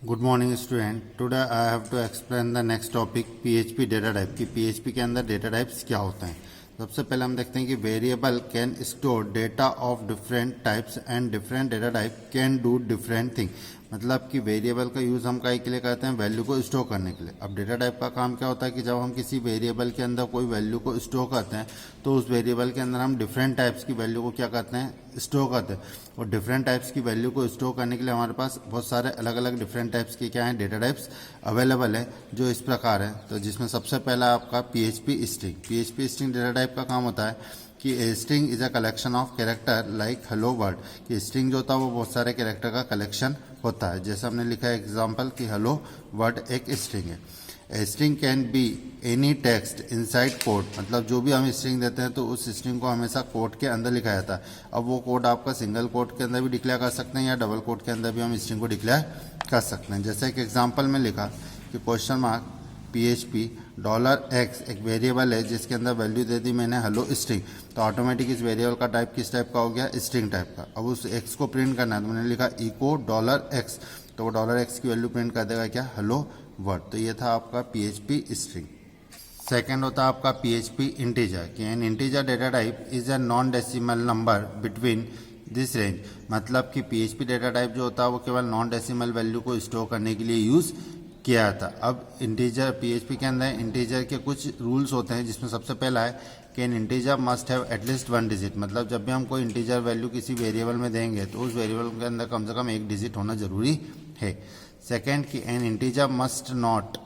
Good morning student. Today I have to explain the next topic PHP data type की PHP के अंदर data types क्या होते हैं। सबसे पहले हम देखते हैं कि variable can store data of different types and different data type can do different thing. मतलब कि वेरिएबल का यूज़ हम काहे के लिए करते हैं, वैल्यू को स्टोर करने के लिए। अब डेटा टाइप का काम क्या होता है कि जब हम किसी वेरिएबल के अंदर कोई वैल्यू को स्टोर करते हैं तो उस वेरिएबल के अंदर हम डिफरेंट टाइप्स की वैल्यू को क्या करते हैं, स्टोर करते हैं। और डिफरेंट टाइप्स की वैल्यू को स्टोर करने के लिए हमारे पास बहुत सारे अलग अलग डिफरेंट टाइप्स के क्या हैं, डेटा टाइप्स अवेलेबल है, जो इस प्रकार है। तो जिसमें सबसे पहला आपका PHP string. PHP string data type का काम होता है कि a string is a collection of character like hello word. कि स्ट्रिंग जो होता है वो बहुत सारे कैरेक्टर का कलेक्शन होता है। जैसे हमने लिखा है एग्जांपल कि हेलो वर्ड एक स्ट्रिंग है। A string can be any text inside code. मतलब जो भी हम स्ट्रिंग देते हैं तो उस स्ट्रिंग को हमेशा कोड के अंदर लिखा जाता है। अब वो कोड आपका सिंगल कोड के अंदर भी डिक्लेयर कर सकते हैं या डबल कोड के अंदर भी हम स्ट्रिंग को डिक्लेयर कर सकते हैं। जैसे एक एग्जांपल में लिखा कि क्वेश्चन मार्क पीएचपी $x एक वेरिएबल है जिसके अंदर वैल्यू दे दी मैंने हेलो स्ट्रिंग। तो ऑटोमेटिक इस वेरिएबल का टाइप किस टाइप का हो गया, स्ट्रिंग टाइप का। अब उस x को प्रिंट करना है तो मैंने लिखा इको $x। तो वो $x की वैल्यू प्रिंट कर देगा क्या, हेलो वर्ड। तो ये था आपका पीएचपी स्ट्रिंग। सेकेंड होता है आपका पीएचपी इंटीजर। कि N integer data type is a non decimal number between this range. मतलब कि पीएचपी डेटा टाइप जो होता है वो केवल नॉन डेसिमल वैल्यू को स्टोर करने के लिए यूज़ किया था। अब इंटीजर पीएचपी के अंदर इंटीजर के कुछ रूल्स होते हैं, जिसमें सबसे पहला है कि N integer must have at least 1 digit. मतलब जब भी हम कोई इंटीजर वैल्यू किसी वेरिएबल में देंगे तो उस वेरिएबल के अंदर कम से कम 1 डिजिट होना जरूरी है। सेकेंड कि N integer must not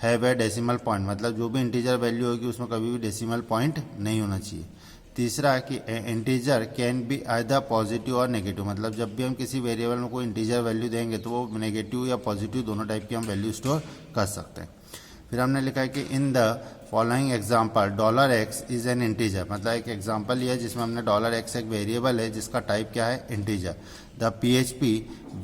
have a decimal point. मतलब जो भी इंटीजर वैल्यू होगी उसमें कभी भी डेसिमल पॉइंट नहीं होना चाहिए। तीसरा कि integer can be either positive और नेगेटिव। मतलब जब भी हम किसी वेरिएबल में कोई इंटीजर वैल्यू देंगे तो वो नेगेटिव या पॉजिटिव दोनों टाइप की हम वैल्यू स्टोर कर सकते हैं। फिर हमने लिखा है कि in the following example $x is an integer. मतलब एक एग्जाम्पल लिया है जिसमें हमने $x एक वेरिएबल है जिसका टाइप क्या है, integer. The PHP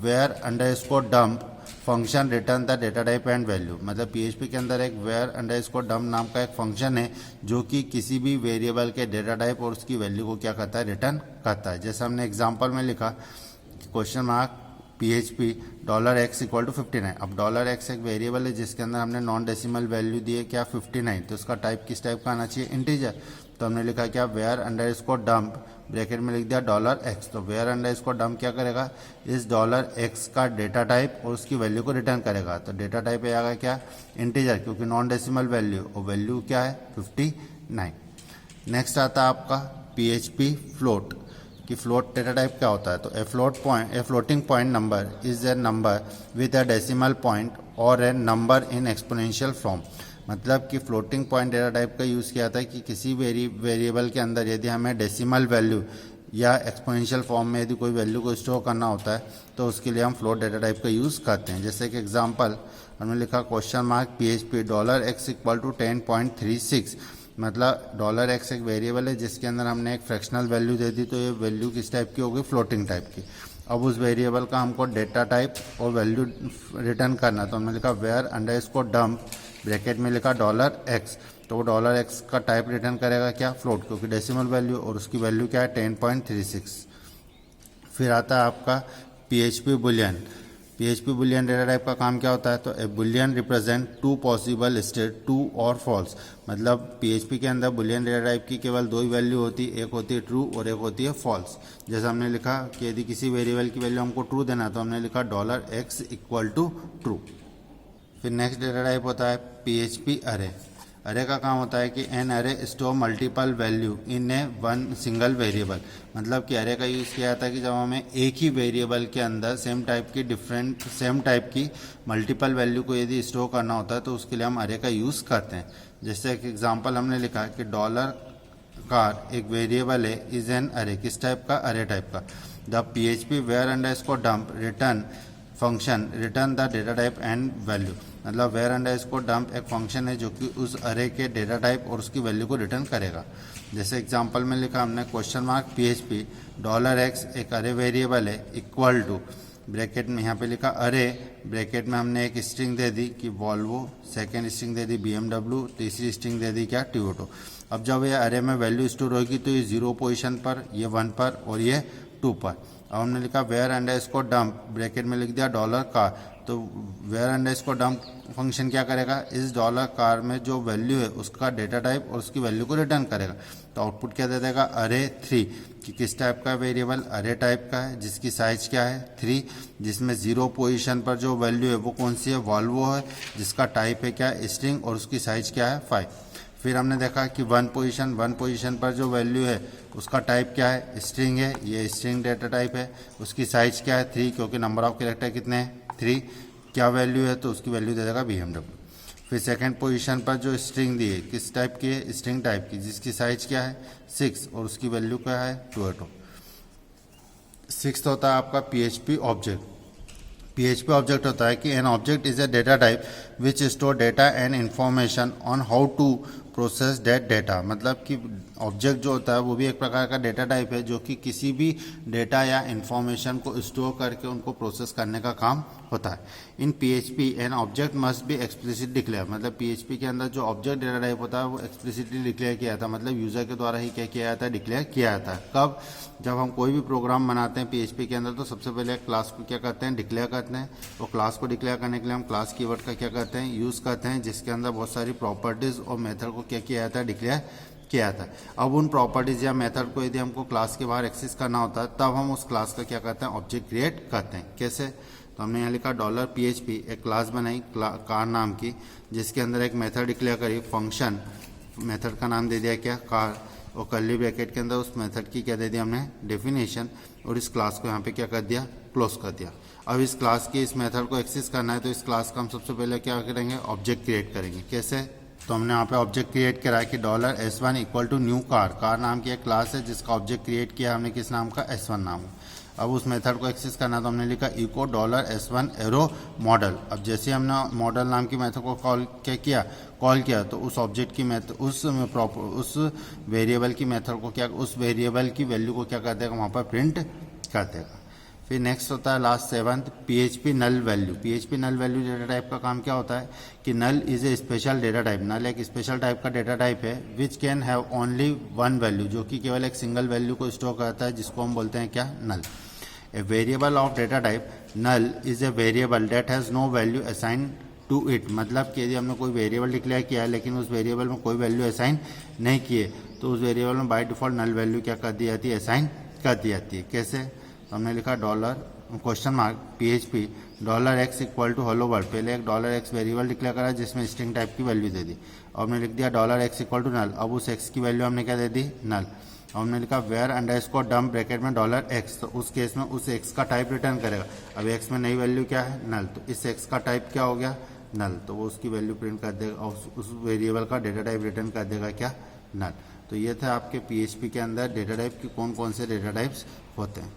var underscore dump function return the data type and value. मतलब पीएचपी के अंदर एक वेयर अंडरस्कोर डंप नाम का एक फंक्शन है जो कि किसी भी वेरिएबल के डेटा टाइप और उसकी वैल्यू को क्या करता है, रिटर्न करता है। जैसे हमने एग्जांपल में लिखा question mark PHP $x equal to 59। अब $x एक वेरिएबल है जिसके अंदर हमने नॉन डेसिमल वैल्यू दी है क्या, 59। तो उसका टाइप किस टाइप का आना चाहिए, इंटीजर। तो हमने लिखा क्या, वेयर अंडरस्कोर डंप ब्रैकेट में लिख दिया $x। तो वेयर अंडरस्कोर डंप क्या करेगा, इस $x का डेटा टाइप और उसकी वैल्यू को रिटर्न करेगा। तो डेटा टाइप आएगा क्या, इंटीजर, क्योंकि नॉन डेसिमल वैल्यू और वैल्यू क्या है 59। नेक्स्ट आता है आपका पीएचपी फ्लोट। कि फ्लोट डेटा टाइप क्या होता है, तो a floating point number is a number with a decimal point और ए नंबर इन एक्सपोनेंशियल फॉर्म। मतलब कि फ्लोटिंग पॉइंट डेटा टाइप का यूज़ किया था कि किसी वेरिएबल के अंदर यदि हमें डेसिमल वैल्यू या एक्सपोनेंशियल फॉर्म में यदि कोई वैल्यू को स्टोर करना होता है तो उसके लिए हम फ्लोट डेटा टाइप का यूज़ करते हैं। जैसे कि एग्जांपल हमने लिखा question mark PHP $x equal to 10.36। मतलब $x एक वेरिएबल है जिसके अंदर हमने एक फ्रैक्शनल वैल्यू दे दी। तो ये वैल्यू किस टाइप की होगी, फ्लोटिंग टाइप की। अब उस वेरिएबल का हमको डेटा टाइप और वैल्यू रिटर्न करना। तो हमने लिखा वेयर अंडरस्कोर डंप ब्रैकेट में लिखा $x। तो वो $x का टाइप रिटर्न करेगा क्या, फ्लोट, क्योंकि डेसिमल वैल्यू और उसकी वैल्यू क्या है 10.36। फिर आता है आपका PHP boolean. PHP boolean data type का काम क्या होता है, तो a boolean represent 2 possible state, true और फॉल्स। मतलब पीएचपी के अंदर बुलियन डेटा टाइप की केवल 2 ही वैल्यू होती है, एक होती है ट्रू और एक होती है फॉल्स। जैसे हमने लिखा कि यदि किसी वेरिएबल की वैल्यू हमको ट्रू देना तो हमने लिखा $x इक्वल टू ट्रू। फिर नेक्स्ट डेटा टाइप होता है पीएचपी अरे। अरे का काम होता है कि एन अरे store multiple value in A one single variable. मतलब कि अरे का यूज़ किया जाता है कि जब हमें एक ही वेरिएबल के अंदर सेम टाइप की मल्टीपल वैल्यू को यदि स्टोर करना होता है तो उसके लिए हम अरे का यूज़ करते हैं। जैसे एक एग्जांपल हमने लिखा कि $car एक वेरिएबल है इज एन अरे। किस टाइप का, अरे टाइप का। The PHP var underscore dump return function return the data type and value. मतलब वेयर अंडरस्कोर डंप एक फंक्शन है जो कि उस अरे के डेटा टाइप और उसकी वैल्यू को रिटर्न करेगा। जैसे एग्जांपल में लिखा हमने क्वेश्चन मार्क पीएचपी $x एक अरे वेरिएबल है इक्वल टू ब्रैकेट में यहाँ पे लिखा अरे, ब्रैकेट में हमने एक स्ट्रिंग दे दी कि वॉल्वो, सेकेंड स्ट्रिंग दे दी BMW, तीसरी स्ट्रिंग दे दी क्या, टोयोटा। अब जब ये अरे में वैल्यू स्टोर होगी तो ये 0 पोजिशन पर, ये 1 पर और ये 2 पर। अब हमने लिखा वेयर अंडरस्कोर डंप ब्रैकेट में लिख दिया $car तो वेयर अंडरस्कोर डंप फंक्शन क्या करेगा, इस डॉलर कार में जो वैल्यू है उसका डेटा टाइप और उसकी वैल्यू को रिटर्न करेगा। तो आउटपुट क्या दे देगा, अरे 3, कि किस टाइप का वेरिएबल, अरे टाइप का है, जिसकी साइज क्या है 3, जिसमें 0 पोजीशन पर जो वैल्यू है वो कौन सी है, वॉल्वो है, जिसका टाइप है क्या, स्ट्रिंग, और उसकी साइज क्या है 5। फिर हमने देखा कि 1 पोजीशन पर जो वैल्यू है उसका टाइप क्या है, स्ट्रिंग है, ये स्ट्रिंग डेटा टाइप है, उसकी साइज क्या है 3, क्योंकि नंबर ऑफ कैरेक्टर कितने हैं 3, क्या वैल्यू है, तो उसकी वैल्यू दे देगा BMW। फिर सेकंड पोजीशन पर जो स्ट्रिंग दी है किस टाइप की है, स्ट्रिंग टाइप की, जिसकी साइज क्या है 6, और उसकी वैल्यू क्या है 2। सिक्स्थ होता है आपका PHP ऑब्जेक्ट। PHP ऑब्जेक्ट होता है कि an object is a data type which store data and information on how to process that data. मतलब कि ऑब्जेक्ट जो होता है वो भी एक प्रकार का डेटा टाइप है जो कि किसी भी डेटा या इंफॉर्मेशन को स्टोर करके उनको प्रोसेस करने का काम होता है। इन PHP an object must be explicit declare. मतलब PHP के अंदर जो ऑब्जेक्ट डेटा टाइप होता है वो एक्सप्लिसिटली डिक्लेयर किया जाता है, मतलब यूजर के द्वारा ही क्या किया जाता है, डिक्लेयर किया जाता है। कब, जब हम कोई भी प्रोग्राम बनाते हैं PHP के अंदर तो सबसे पहले क्लास को क्या करते हैं, डिक्लेयर करते हैं। और क्लास को डिक्लेयर करने के लिए हम क्लास कीवर्ड का क्या करते हैं, यूज़ करते हैं, जिसके अंदर बहुत सारी प्रॉपर्टीज़ और मेथड को क्या किया जाता है, डिक्लेयर किया जाता है। अब उन प्रॉपर्टीज़ या मेथड को यदि हमको क्लास के बाहर एक्सेस करना होता है तब हम उस क्लास का क्या करते हैं, ऑब्जेक्ट क्रिएट करते हैं। कैसे, तो हमने यहाँ लिखा $PHP, एक क्लास बनाई कार नाम की, जिसके अंदर एक मेथड डिक्लेयर करी फंक्शन, मेथड का नाम दे दिया क्या, कार, और कर्ली ब्रैकेट के अंदर उस मेथड की क्या दे दिया हमने, डेफिनेशन, और इस क्लास को यहाँ पे क्या कर दिया, क्लोज कर दिया। अब इस क्लास की इस मेथड को एक्सेस करना है तो इस क्लास का हम सबसे पहले क्या करेंगे, ऑब्जेक्ट क्रिएट करेंगे। कैसे, तो हमने यहाँ पे ऑब्जेक्ट क्रिएट करा है कि $S1 equal to new car नाम की एक क्लास है जिसका ऑब्जेक्ट क्रिएट किया हमने किस नाम का, S1 नाम। अब उस मेथड को एक्सेस करना तो हमने लिखा इको $S1 एरो मॉडल। अब जैसे हमने मॉडल नाम की मेथड को कॉल किया तो उस ऑब्जेक्ट की मेथड उस वेरिएबल की मेथड को क्या, उस वेरिएबल की वैल्यू को क्या कर देगा, वहाँ पर प्रिंट कर देगा। फिर नेक्स्ट होता है last 7th PHP null value. PHP null value data type का काम क्या होता है कि null is a special data type. Null एक स्पेशल टाइप का डेटा टाइप है which can have only one value, जो कि केवल एक सिंगल वैल्यू को स्टोर करता है, जिसको हम बोलते हैं क्या, null. A variable of data type null is a variable that has no value assign to it. मतलब कि यदि हमने कोई वेरिएबल डिक्लेयर किया है लेकिन उस वेरिएबल में कोई वैल्यू असाइन नहीं किए तो उस वेरिएबल में बाय डिफॉल्ट नल वैल्यू क्या कर दी जाती है, असाइन कर दी जाती है। कैसे, तो हमने लिखा $PHP $x equal to hello world. पहले एक $x वेरिएबल डिक्लेयर करा जिसमें स्ट्रिंग टाइप की वैल्यू दे दी, और हमने लिख दिया $x इक्वल टू नल। अब उस x की वैल्यू हमने क्या दे दी, नल। और हमने लिखा वेयर अंडरस्कोर डंप ब्रैकेट में $x, तो उस केस में उस x का टाइप रिटर्न करेगा। अब x में नई वैल्यू क्या है, नल, तो इस x का टाइप क्या हो गया, नल, तो वो उसकी वैल्यू प्रिंट कर देगा और उस वेरिएबल का डेटा टाइप रिटर्न कर देगा क्या, नल। तो ये थे आपके PHP के अंदर डेटा टाइप की कौन कौन से डेटा टाइप्स होते हैं।